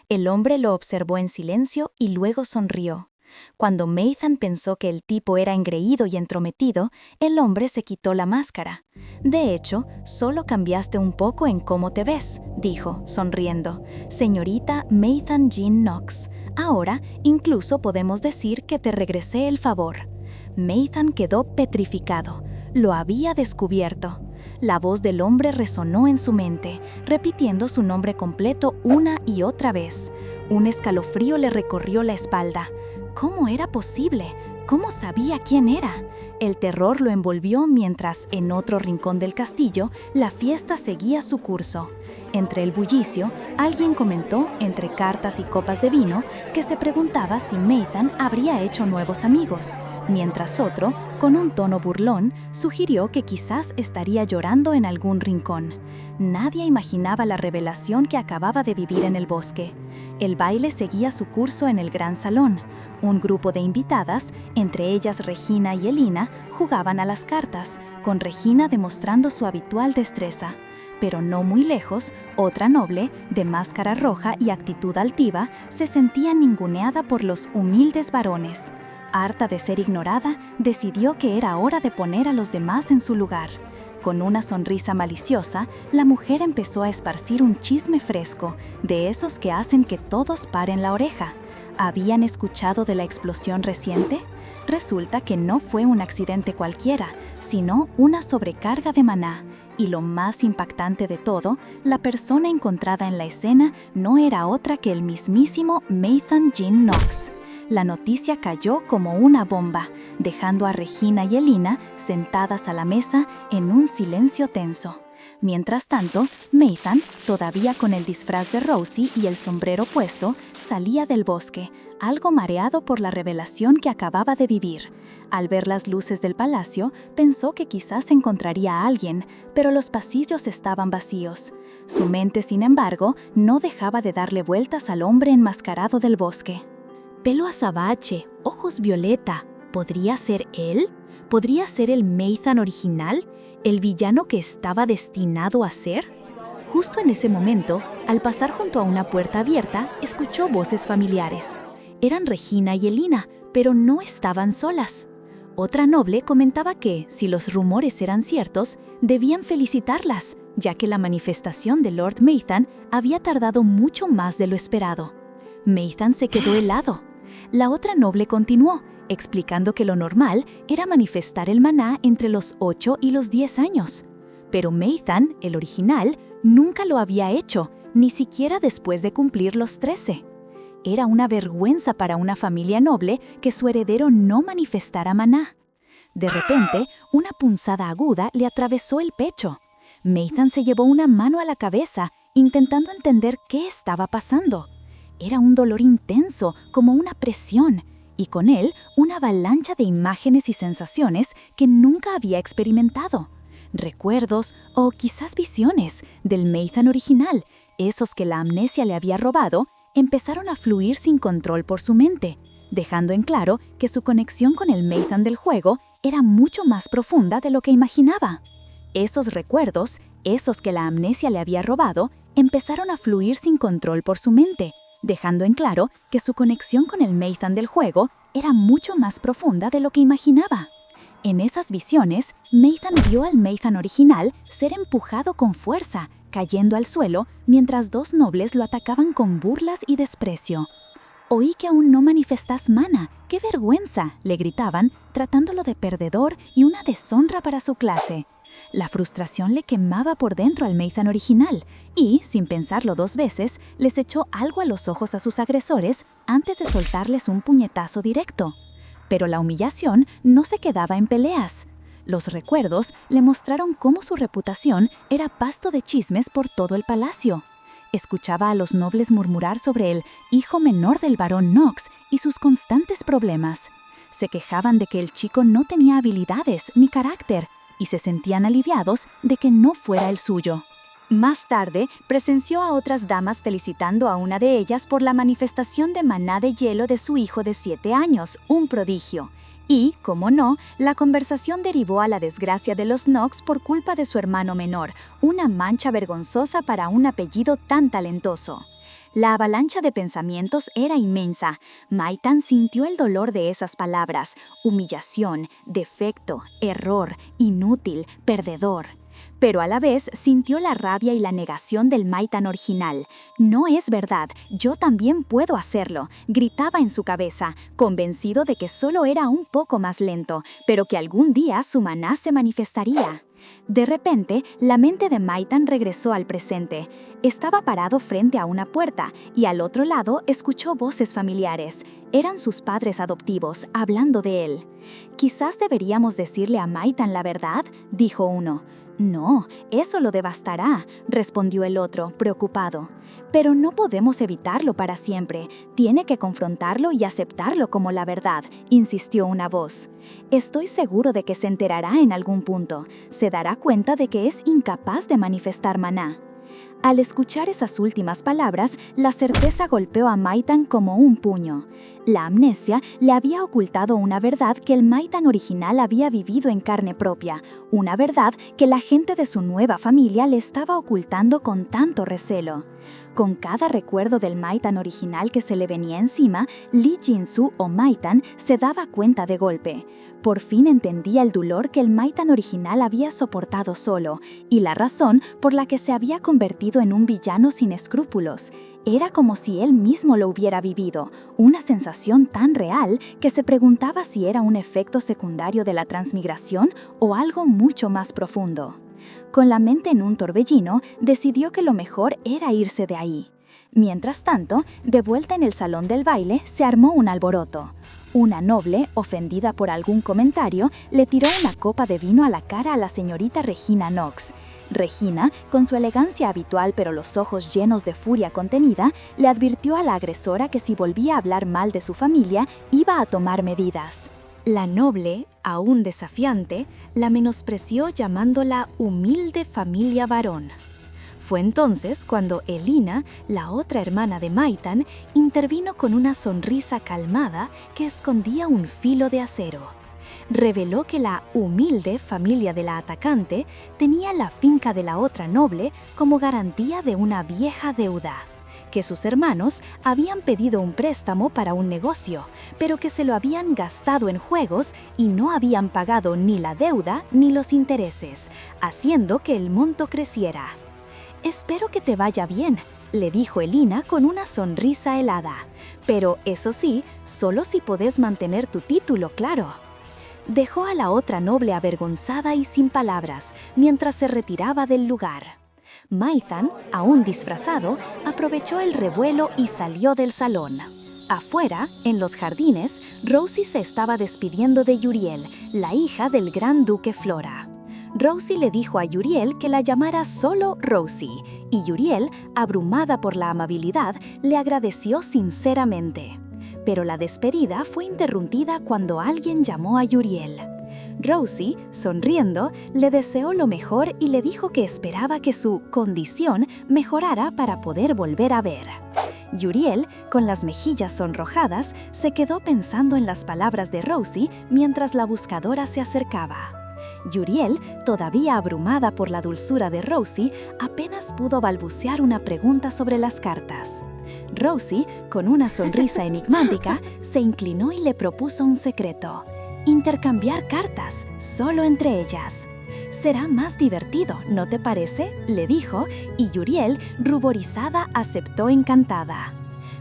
[SPEAKER 1] El hombre lo observó en silencio y luego sonrió. Cuando Meitan pensó que el tipo era engreído y entrometido, el hombre se quitó la máscara. «De hecho, solo cambiaste un poco en cómo te ves», dijo, sonriendo. «Señorita Meitan Jean Knox, ahora incluso podemos decir que te regresé el favor». Meitan quedó petrificado. Lo había descubierto. La voz del hombre resonó en su mente, repitiendo su nombre completo una y otra vez. Un escalofrío le recorrió la espalda. ¿Cómo era posible? ¿Cómo sabía quién era? El terror lo envolvió mientras, en otro rincón del castillo, la fiesta seguía su curso. Entre el bullicio, alguien comentó, entre cartas y copas de vino, que se preguntaba si Meitan habría hecho nuevos amigos, mientras otro, con un tono burlón, sugirió que quizás estaría llorando en algún rincón. Nadie imaginaba la revelación que acababa de vivir en el bosque. El baile seguía su curso en el gran salón. Un grupo de invitadas, entre ellas Regina y Elina, jugaban a las cartas, con Regina demostrando su habitual destreza. Pero no muy lejos, otra noble, de máscara roja y actitud altiva, se sentía ninguneada por los humildes varones. Harta de ser ignorada, decidió que era hora de poner a los demás en su lugar. Con una sonrisa maliciosa, la mujer empezó a esparcir un chisme fresco, de esos que hacen que todos paren la oreja. ¿Habían escuchado de la explosión reciente? Resulta que no fue un accidente cualquiera, sino una sobrecarga de maná. Y lo más impactante de todo, la persona encontrada en la escena no era otra que el mismísimo Meitan Jean Knox. La noticia cayó como una bomba, dejando a Regina y Elina sentadas a la mesa en un silencio tenso. Mientras tanto, Meitan, todavía con el disfraz de Rosie y el sombrero puesto, salía del bosque, algo mareado por la revelación que acababa de vivir. Al ver las luces del palacio, pensó que quizás encontraría a alguien, pero los pasillos estaban vacíos. Su mente, sin embargo, no dejaba de darle vueltas al hombre enmascarado del bosque. Pelo azabache, ojos violeta. ¿Podría ser él? ¿Podría ser el Meitan original? ¿El villano que estaba destinado a ser? Justo en ese momento, al pasar junto a una puerta abierta, escuchó voces familiares. Eran Regina y Elina, pero no estaban solas. Otra noble comentaba que, si los rumores eran ciertos, debían felicitarlas, ya que la manifestación de Lord Meitan había tardado mucho más de lo esperado. Meitan se quedó helado. La otra noble continuó, explicando que lo normal era manifestar el maná entre los 8 y los 10 años. Pero Meitan, el original, nunca lo había hecho, ni siquiera después de cumplir los 13. Era una vergüenza para una familia noble que su heredero no manifestara maná. De repente, una punzada aguda le atravesó el pecho. Meitan se llevó una mano a la cabeza, intentando entender qué estaba pasando. Era un dolor intenso, como una presión, y con él una avalancha de imágenes y sensaciones que nunca había experimentado. Recuerdos o quizás visiones del Meitan original, esos que la amnesia le había robado, empezaron a fluir sin control por su mente, dejando en claro que su conexión con el Meitan del juego era mucho más profunda de lo que imaginaba. Esos recuerdos, esos que la amnesia le había robado, empezaron a fluir sin control por su mente, dejando en claro que su conexión con el Meitan del juego era mucho más profunda de lo que imaginaba. En esas visiones, Meitan vio al Meitan original ser empujado con fuerza, cayendo al suelo, mientras dos nobles lo atacaban con burlas y desprecio. «Oí que aún no manifestas mana. ¡Qué vergüenza!», le gritaban, tratándolo de perdedor y una deshonra para su clase. La frustración le quemaba por dentro al Meitan original y, sin pensarlo 2 veces, les echó algo a los ojos a sus agresores antes de soltarles un puñetazo directo. Pero la humillación no se quedaba en peleas. Los recuerdos le mostraron cómo su reputación era pasto de chismes por todo el palacio. Escuchaba a los nobles murmurar sobre el hijo menor del barón Knox y sus constantes problemas. Se quejaban de que el chico no tenía habilidades ni carácter y se sentían aliviados de que no fuera el suyo. Más tarde, presenció a otras damas felicitando a una de ellas por la manifestación de maná de hielo de su hijo de 7 años, un prodigio. Y, como no, la conversación derivó a la desgracia de los Knox por culpa de su hermano menor, una mancha vergonzosa para un apellido tan talentoso. La avalancha de pensamientos era inmensa. Meitan sintió el dolor de esas palabras: humillación, defecto, error, inútil, perdedor. Pero a la vez sintió la rabia y la negación del Meitan original. «No es verdad, yo también puedo hacerlo», gritaba en su cabeza, convencido de que solo era un poco más lento, pero que algún día su maná se manifestaría. De repente, la mente de Meitan regresó al presente. Estaba parado frente a una puerta y al otro lado escuchó voces familiares. Eran sus padres adoptivos, hablando de él. «Quizás deberíamos decirle a Meitan la verdad», dijo uno. «No, eso lo devastará», respondió el otro, preocupado. «Pero no podemos evitarlo para siempre. Tiene que confrontarlo y aceptarlo como la verdad», insistió una voz. «Estoy seguro de que se enterará en algún punto. Se dará cuenta de que es incapaz de manifestar maná». Al escuchar esas últimas palabras, la certeza golpeó a Meitan como un puño. La amnesia le había ocultado una verdad que el Meitan original había vivido en carne propia, una verdad que la gente de su nueva familia le estaba ocultando con tanto recelo. Con cada recuerdo del Meitan original que se le venía encima, Lee Jin-soo o Meitan se daba cuenta de golpe. Por fin entendía el dolor que el Meitan original había soportado solo y la razón por la que se había convertido en un villano sin escrúpulos. Era como si él mismo lo hubiera vivido, una sensación tan real que se preguntaba si era un efecto secundario de la transmigración o algo mucho más profundo. Con la mente en un torbellino, decidió que lo mejor era irse de ahí. Mientras tanto, de vuelta en el salón del baile, se armó un alboroto. Una noble, ofendida por algún comentario, le tiró una copa de vino a la cara a la señorita Regina Knox. Regina, con su elegancia habitual pero los ojos llenos de furia contenida, le advirtió a la agresora que si volvía a hablar mal de su familia, iba a tomar medidas. La noble, aún desafiante, la menospreció llamándola humilde familia varón. Fue entonces cuando Elina, la otra hermana de Maitan, intervino con una sonrisa calmada que escondía un filo de acero. Reveló que la humilde familia de la atacante tenía la finca de la otra noble como garantía de una vieja deuda, que sus hermanos habían pedido un préstamo para un negocio, pero que se lo habían gastado en juegos y no habían pagado ni la deuda ni los intereses, haciendo que el monto creciera. «Espero que te vaya bien», le dijo Elina con una sonrisa helada. «Pero eso sí, solo si podés mantener tu título, claro». Dejó a la otra noble avergonzada y sin palabras, mientras se retiraba del lugar. Maitan, aún disfrazado, aprovechó el revuelo y salió del salón. Afuera, en los jardines, Rosie se estaba despidiendo de Yuriel, la hija del gran duque Flora. Rosie le dijo a Yuriel que la llamara solo Rosie, y Yuriel, abrumada por la amabilidad, le agradeció sinceramente. Pero la despedida fue interrumpida cuando alguien llamó a Yuriel. Rosie, sonriendo, le deseó lo mejor y le dijo que esperaba que su condición mejorara para poder volver a ver. Yuriel, con las mejillas sonrojadas, se quedó pensando en las palabras de Rosie mientras la buscadora se acercaba. Yuriel, todavía abrumada por la dulzura de Rosie, apenas pudo balbucear una pregunta sobre las cartas. Rosie, con una sonrisa enigmática, se inclinó y le propuso un secreto: intercambiar cartas, solo entre ellas. «Será más divertido, ¿no te parece?», le dijo, y Yuriel, ruborizada, aceptó encantada.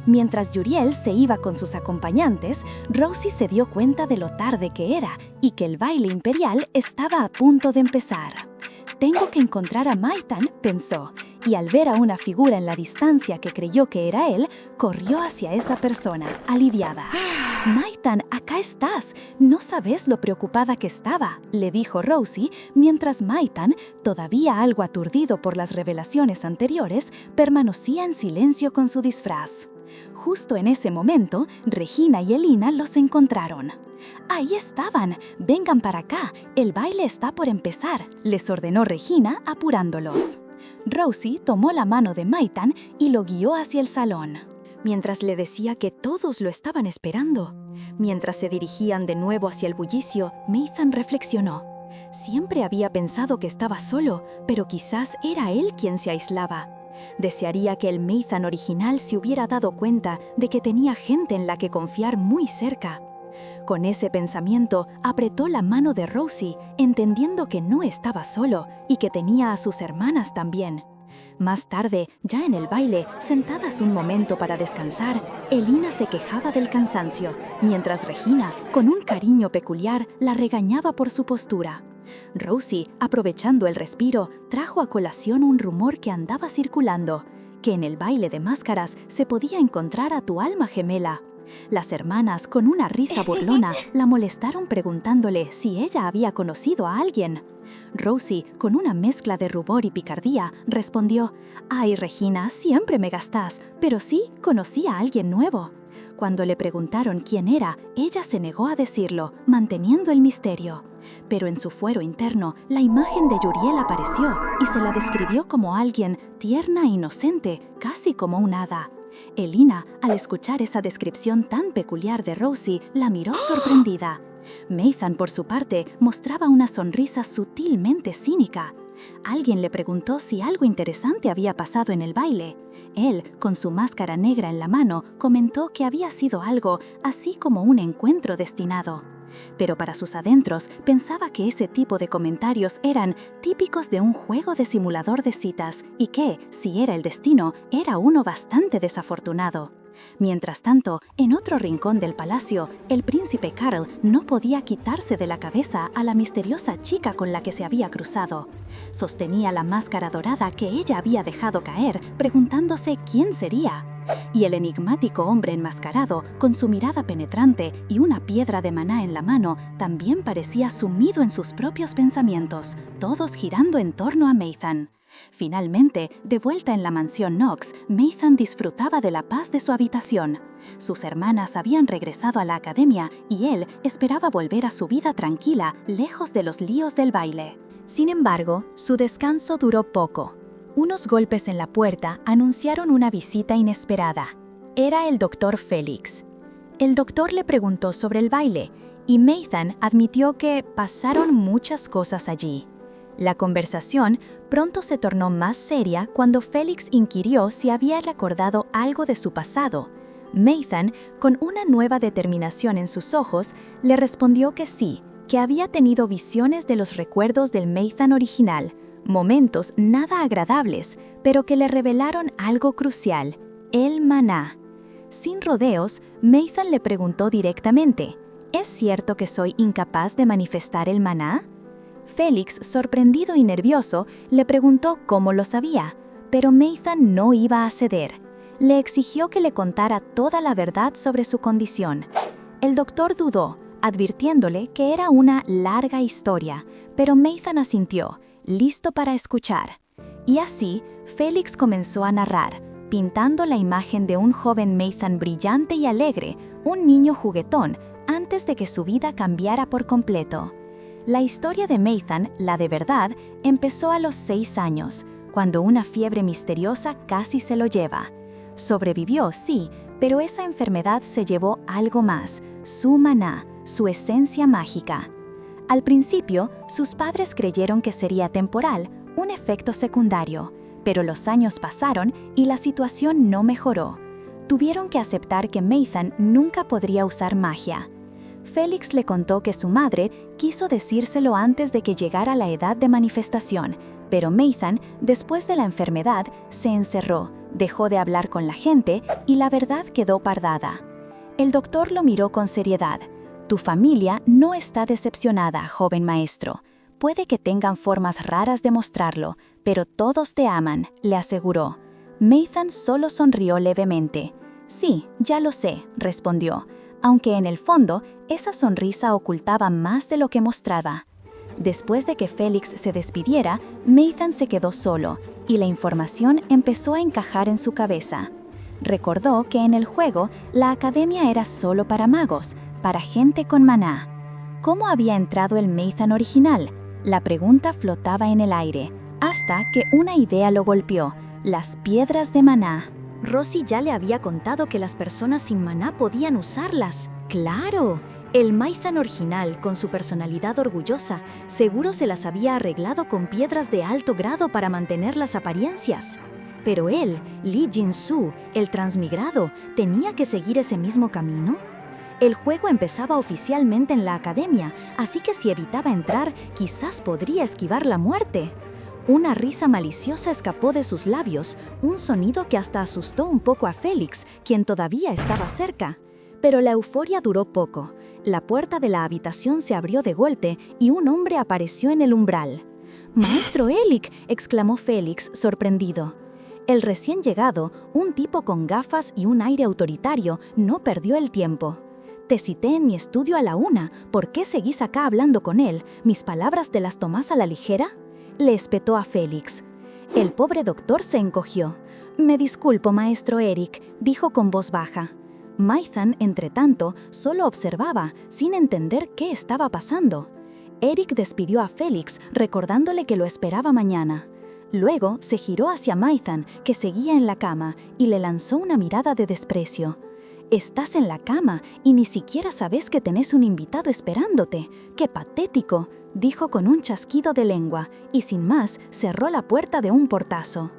[SPEAKER 1] Mientras Yuriel se iba con sus acompañantes, Rosie se dio cuenta de lo tarde que era y que el baile imperial estaba a punto de empezar. «Tengo que encontrar a Maitan», pensó, y al ver a una figura en la distancia que creyó que era él, corrió hacia esa persona, aliviada. «Maitan, acá estás. No sabes lo preocupada que estaba», le dijo Rosie, mientras Maitan, todavía algo aturdido por las revelaciones anteriores, permanecía en silencio con su disfraz. Justo en ese momento, Regina y Elina los encontraron. «Ahí estaban. Vengan para acá. El baile está por empezar», les ordenó Regina, apurándolos. Rosie tomó la mano de Maitan y lo guió hacia el salón, mientras le decía que todos lo estaban esperando. Mientras se dirigían de nuevo hacia el bullicio, Maitan reflexionó. Siempre había pensado que estaba solo, pero quizás era él quien se aislaba. Desearía que el Maitan original se hubiera dado cuenta de que tenía gente en la que confiar muy cerca. Con ese pensamiento, apretó la mano de Rosie, entendiendo que no estaba solo y que tenía a sus hermanas también. Más tarde, ya en el baile, sentadas un momento para descansar, Elina se quejaba del cansancio, mientras Regina, con un cariño peculiar, la regañaba por su postura. Rosie, aprovechando el respiro, trajo a colación un rumor que andaba circulando, que en el baile de máscaras se podía encontrar a tu alma gemela. Las hermanas, con una risa burlona, la molestaron preguntándole si ella había conocido a alguien. Rosie, con una mezcla de rubor y picardía, respondió: «Ay, Regina, siempre me gastás, pero sí, conocí a alguien nuevo». Cuando le preguntaron quién era, ella se negó a decirlo, manteniendo el misterio. Pero en su fuero interno, la imagen de Yuriel apareció y se la describió como alguien tierna e inocente, casi como un hada. Elina, al escuchar esa descripción tan peculiar de Rosie, la miró sorprendida. Maitan, por su parte, mostraba una sonrisa sutilmente cínica. Alguien le preguntó si algo interesante había pasado en el baile. Él, con su máscara negra en la mano, comentó que había sido algo así como un encuentro destinado. Pero para sus adentros pensaba que ese tipo de comentarios eran típicos de un juego de simulador de citas y que, si era el destino, era uno bastante desafortunado. Mientras tanto, en otro rincón del palacio, el príncipe Carl no podía quitarse de la cabeza a la misteriosa chica con la que se había cruzado. Sostenía la máscara dorada que ella había dejado caer, preguntándose quién sería. Y el enigmático hombre enmascarado, con su mirada penetrante y una piedra de maná en la mano, también parecía sumido en sus propios pensamientos, todos girando en torno a Maitan. Finalmente, de vuelta en la mansión Knox, Maitan disfrutaba de la paz de su habitación. Sus hermanas habían regresado a la academia y él esperaba volver a su vida tranquila, lejos de los líos del baile. Sin embargo, su descanso duró poco. Unos golpes en la puerta anunciaron una visita inesperada. Era el doctor Félix. El doctor le preguntó sobre el baile y Nathan admitió que pasaron muchas cosas allí. La conversación pronto se tornó más seria cuando Félix inquirió si había recordado algo de su pasado. Nathan, con una nueva determinación en sus ojos, le respondió que sí, que había tenido visiones de los recuerdos del Nathan original, momentos nada agradables, pero que le revelaron algo crucial: el maná. Sin rodeos, Nathan le preguntó directamente: ¿es cierto que soy incapaz de manifestar el maná? Félix, sorprendido y nervioso, le preguntó cómo lo sabía, pero Nathan no iba a ceder. Le exigió que le contara toda la verdad sobre su condición. El doctor dudó, advirtiéndole que era una larga historia, pero Nathan asintió, listo para escuchar. Y así, Félix comenzó a narrar, pintando la imagen de un joven Nathan brillante y alegre, un niño juguetón, antes de que su vida cambiara por completo. La historia de Nathan, la de verdad, empezó a los 6 años, cuando una fiebre misteriosa casi se lo lleva. Sobrevivió, sí, pero esa enfermedad se llevó algo más: su maná, su esencia mágica. Al principio, sus padres creyeron que sería temporal, un efecto secundario, pero los años pasaron y la situación no mejoró. Tuvieron que aceptar que Nathan nunca podría usar magia. Félix le contó que su madre quiso decírselo antes de que llegara la edad de manifestación, pero Nathan, después de la enfermedad, se encerró, dejó de hablar con la gente y la verdad quedó pardada. El doctor lo miró con seriedad. Tu familia no está decepcionada, joven maestro. Puede que tengan formas raras de mostrarlo, pero todos te aman, le aseguró. Nathan solo sonrió levemente. Sí, ya lo sé, respondió, aunque en el fondo esa sonrisa ocultaba más de lo que mostraba. Después de que Félix se despidiera, Nathan se quedó solo y la información empezó a encajar en su cabeza. Recordó que en el juego la academia era solo para magos, para gente con maná. ¿Cómo había entrado el Nathan original? La pregunta flotaba en el aire, hasta que una idea lo golpeó: las piedras de maná. Rosie ya le había contado que las personas sin maná podían usarlas. ¡Claro! El Nathan original, con su personalidad orgullosa, seguro se las había arreglado con piedras de alto grado para mantener las apariencias. Pero él, Lee Jin-soo, el transmigrado, ¿tenía que seguir ese mismo camino? El juego empezaba oficialmente en la academia, así que si evitaba entrar, quizás podría esquivar la muerte. Una risa maliciosa escapó de sus labios, un sonido que hasta asustó un poco a Félix, quien todavía estaba cerca. Pero la euforia duró poco. La puerta de la habitación se abrió de golpe y un hombre apareció en el umbral. «¡Maestro Elik!», exclamó Félix, sorprendido. El recién llegado, un tipo con gafas y un aire autoritario, no perdió el tiempo. «Te cité en mi estudio a la 1, ¿por qué seguís acá hablando con él? ¿Mis palabras te las tomás a la ligera?», le espetó a Félix. El pobre doctor se encogió. «Me disculpo, maestro Eric», dijo con voz baja. Nathan, entretanto, solo observaba, sin entender qué estaba pasando. Eric despidió a Félix, recordándole que lo esperaba mañana. Luego se giró hacia Nathan, que seguía en la cama, y le lanzó una mirada de desprecio. «Estás en la cama y ni siquiera sabes que tenés un invitado esperándote. ¡Qué patético!», dijo con un chasquido de lengua, y sin más cerró la puerta de un portazo.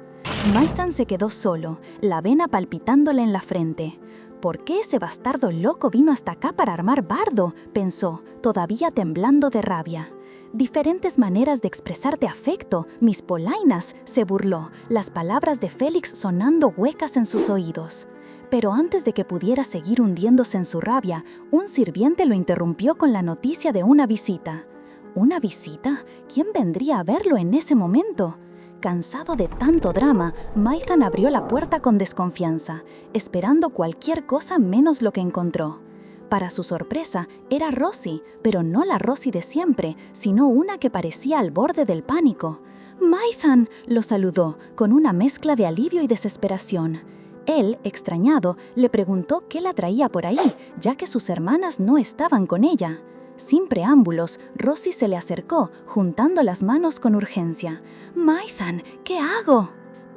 [SPEAKER 1] Nathan se quedó solo, la vena palpitándole en la frente. «¿Por qué ese bastardo loco vino hasta acá para armar bardo?», pensó, todavía temblando de rabia. «Diferentes maneras de expresarte afecto, mis polainas», se burló, las palabras de Félix sonando huecas en sus oídos. Pero antes de que pudiera seguir hundiéndose en su rabia, un sirviente lo interrumpió con la noticia de una visita. ¿Una visita? ¿Quién vendría a verlo en ese momento? Cansado de tanto drama, Nathan abrió la puerta con desconfianza, esperando cualquier cosa menos lo que encontró. Para su sorpresa, era Rosie, pero no la Rosie de siempre, sino una que parecía al borde del pánico. «Nathan», lo saludó, con una mezcla de alivio y desesperación. Él, extrañado, le preguntó qué la traía por ahí, ya que sus hermanas no estaban con ella. Sin preámbulos, Rosie se le acercó, juntando las manos con urgencia. «Nathan, ¿qué hago?».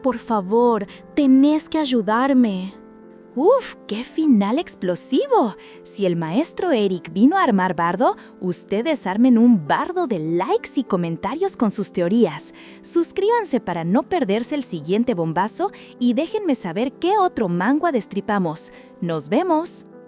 [SPEAKER 1] por favor, tenés que ayudarme. ¡Uf! ¡Qué final explosivo! Si el maestro Eric vino a armar bardo, ustedes armen un bardo de likes y comentarios con sus teorías. Suscríbanse para no perderse el siguiente bombazo y déjenme saber qué otro manga destripamos. ¡Nos vemos!